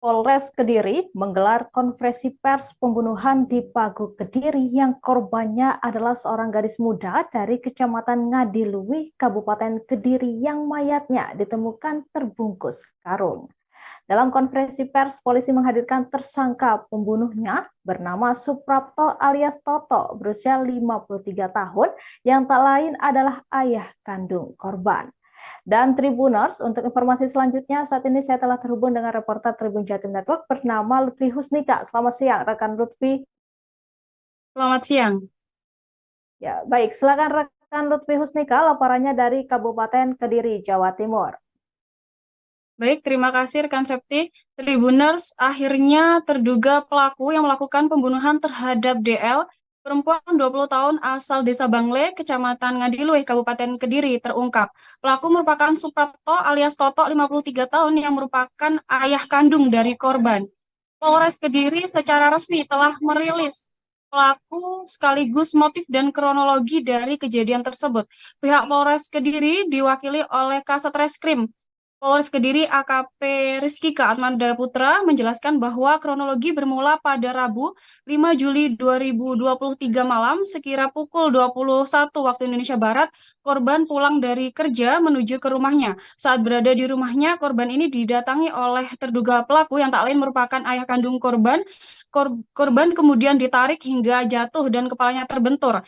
Polres Kediri menggelar konferensi pers pembunuhan di Pagu Kediri yang korbannya adalah seorang gadis muda dari Kecamatan Ngadiluih, Kabupaten Kediri yang mayatnya ditemukan terbungkus karung. Dalam konferensi pers, polisi menghadirkan tersangka pembunuhnya bernama Suprapto alias Toto berusia 53 tahun yang tak lain adalah ayah kandung korban. Dan Tribuners, untuk informasi selanjutnya, saat ini saya telah terhubung dengan reporter Tribun Jatim Network bernama Lutfi Husnika. Selamat siang, rekan Lutfi. Selamat siang. Ya, baik. Silakan rekan Lutfi Husnika, laporannya dari Kabupaten Kediri, Jawa Timur. Baik, terima kasih rekan Septi. Tribuners, akhirnya terduga pelaku yang melakukan pembunuhan terhadap DL, perempuan 20 tahun asal Desa Bangle, Kecamatan Ngadiluih, Kabupaten Kediri, terungkap. Pelaku merupakan Suprapto alias Toto, 53 tahun, yang merupakan ayah kandung dari korban. Polres Kediri secara resmi telah merilis pelaku sekaligus motif dan kronologi dari kejadian tersebut. Pihak Polres Kediri diwakili oleh Kasat Reskrim Polres Kediri AKP Rizkika Atmanda Putra menjelaskan bahwa kronologi bermula pada Rabu 5 Juli 2023 malam sekira pukul 21 waktu Indonesia Barat, korban pulang dari kerja menuju ke rumahnya. Saat berada di rumahnya, korban ini didatangi oleh terduga pelaku yang tak lain merupakan ayah kandung korban. Korban kemudian ditarik hingga jatuh dan kepalanya terbentur.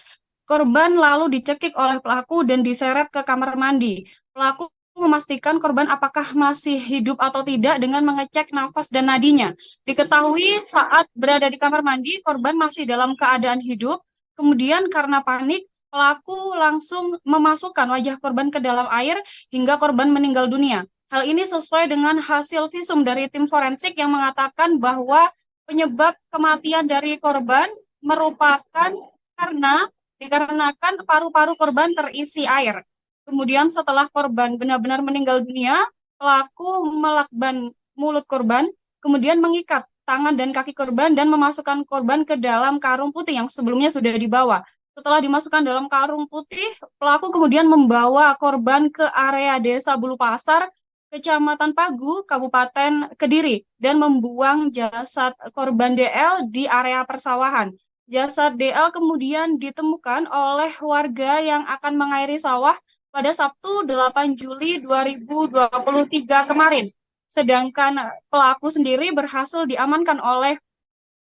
Korban lalu dicekik oleh pelaku dan diseret ke kamar mandi. Pelaku memastikan korban apakah masih hidup atau tidak dengan mengecek nafas dan nadinya. Diketahui saat berada di kamar mandi, korban masih dalam keadaan hidup. Kemudian karena panik, pelaku langsung memasukkan wajah korban ke dalam air hingga korban meninggal dunia. Hal ini sesuai dengan hasil visum dari tim forensik yang mengatakan bahwa penyebab kematian dari korban merupakan karena dikarenakan paru-paru korban terisi air. Kemudian setelah korban benar-benar meninggal dunia, pelaku melakban mulut korban, kemudian mengikat tangan dan kaki korban dan memasukkan korban ke dalam karung putih yang sebelumnya sudah dibawa. Setelah dimasukkan dalam karung putih, pelaku kemudian membawa korban ke area Desa Bulu Pasar, Kecamatan Pagu, Kabupaten Kediri, dan membuang jasad korban DL di area persawahan. Jasad DL kemudian ditemukan oleh warga yang akan mengairi sawah pada Sabtu 8 Juli 2023 kemarin. Sedangkan pelaku sendiri berhasil diamankan oleh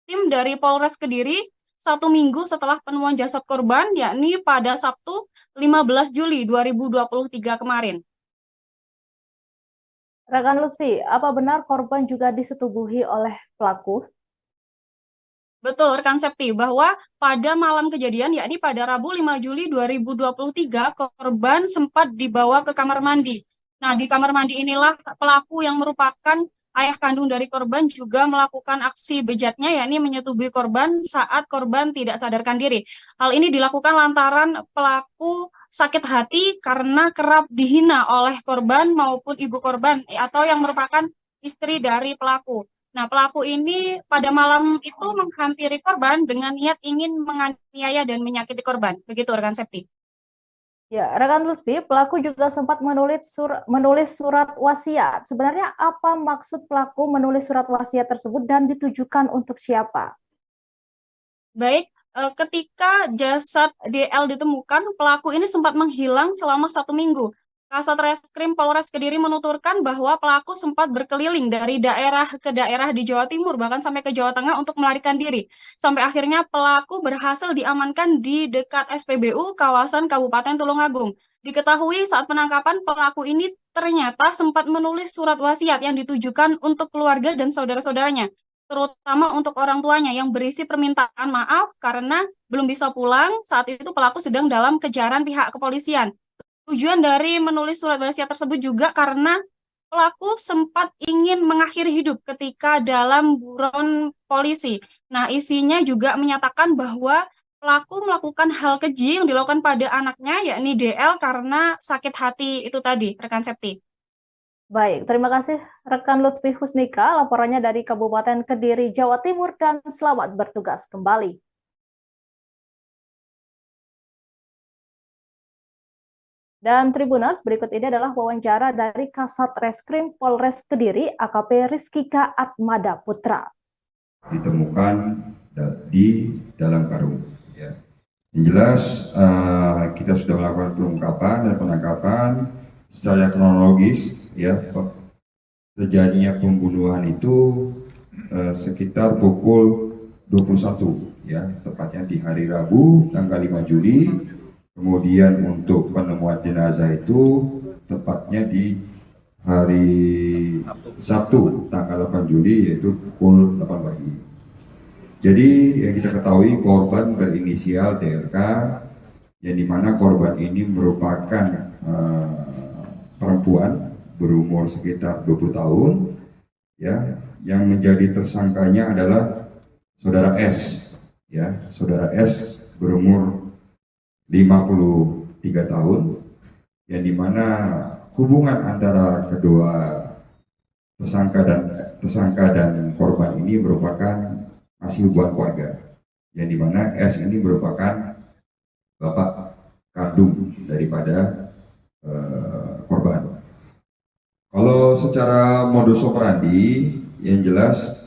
tim dari Polres Kediri 1 minggu setelah penemuan jasad korban, yakni pada Sabtu 15 Juli 2023 kemarin. Rekan Lutfi, apa benar korban juga disetubuhi oleh pelaku? Betul, rekan Septi, bahwa pada malam kejadian, yakni pada Rabu 5 Juli 2023, korban sempat dibawa ke kamar mandi. Nah, di kamar mandi inilah pelaku yang merupakan ayah kandung dari korban juga melakukan aksi bejatnya, yakni menyetubuhi korban saat korban tidak sadarkan diri. Hal ini dilakukan lantaran pelaku sakit hati karena kerap dihina oleh korban maupun ibu korban atau yang merupakan istri dari pelaku. Nah, pelaku ini pada malam itu menghampiri korban dengan niat ingin menganiaya dan menyakiti korban. Begitu, rekan Septi. Ya, rekan Lutfi, pelaku juga sempat menulis surat wasiat. Sebenarnya apa maksud pelaku menulis surat wasiat tersebut dan ditujukan untuk siapa? Baik, ketika jasad DL ditemukan, pelaku ini sempat menghilang selama 1 minggu. Kasat Reskrim Polres Kediri menuturkan bahwa pelaku sempat berkeliling dari daerah ke daerah di Jawa Timur, bahkan sampai ke Jawa Tengah untuk melarikan diri. Sampai akhirnya pelaku berhasil diamankan di dekat SPBU kawasan Kabupaten Tulungagung. Diketahui saat penangkapan pelaku ini ternyata sempat menulis surat wasiat yang ditujukan untuk keluarga dan saudara-saudaranya, terutama untuk orang tuanya yang berisi permintaan maaf karena belum bisa pulang saat itu pelaku sedang dalam kejaran pihak kepolisian. Tujuan dari menulis surat wasiat tersebut juga karena pelaku sempat ingin mengakhiri hidup ketika dalam buron polisi. Nah, isinya juga menyatakan bahwa pelaku melakukan hal keji yang dilakukan pada anaknya, yakni DL, karena sakit hati itu tadi, rekan Septi. Baik, terima kasih rekan Lutfi Husnika, laporannya dari Kabupaten Kediri, Jawa Timur, dan selamat bertugas kembali. Dan Tribuners, berikut ini adalah wawancara dari Kasat Reskrim Polres Kediri, AKP Rizkika Atmada Putra. Ditemukan di dalam karung. Ya. Yang jelas kita sudah melakukan pengungkapan dan penangkapan secara kronologis. Ya, terjadinya pembunuhan itu sekitar pukul 21, ya, tepatnya di hari Rabu tanggal 5 Juli. Kemudian untuk penemuan jenazah itu tepatnya di hari Sabtu tanggal 8 Juli, yaitu pukul 8 pagi. Jadi yang kita ketahui korban berinisial DRK, yang dimana korban ini merupakan perempuan berumur sekitar 20 tahun, ya, yang menjadi tersangkanya adalah saudara S, ya, saudara S berumur 53 tahun, yang dimana hubungan antara kedua tersangka dan korban ini merupakan masih hubungan keluarga, yang dimana S ini merupakan bapak kandung daripada korban. Kalau secara modus operandi, yang jelas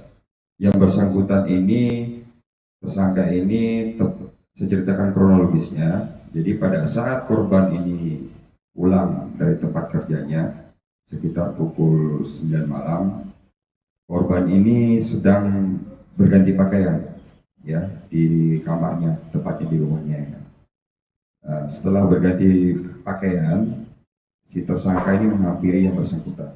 yang bersangkutan ini, tersangka ini, saya ceritakan kronologisnya. Jadi pada saat korban ini pulang dari tempat kerjanya sekitar pukul 9 malam, korban ini sedang berganti pakaian, ya, di kamarnya, tepatnya di rumahnya. Setelah berganti pakaian, si tersangka ini menghampiri yang bersangkutan.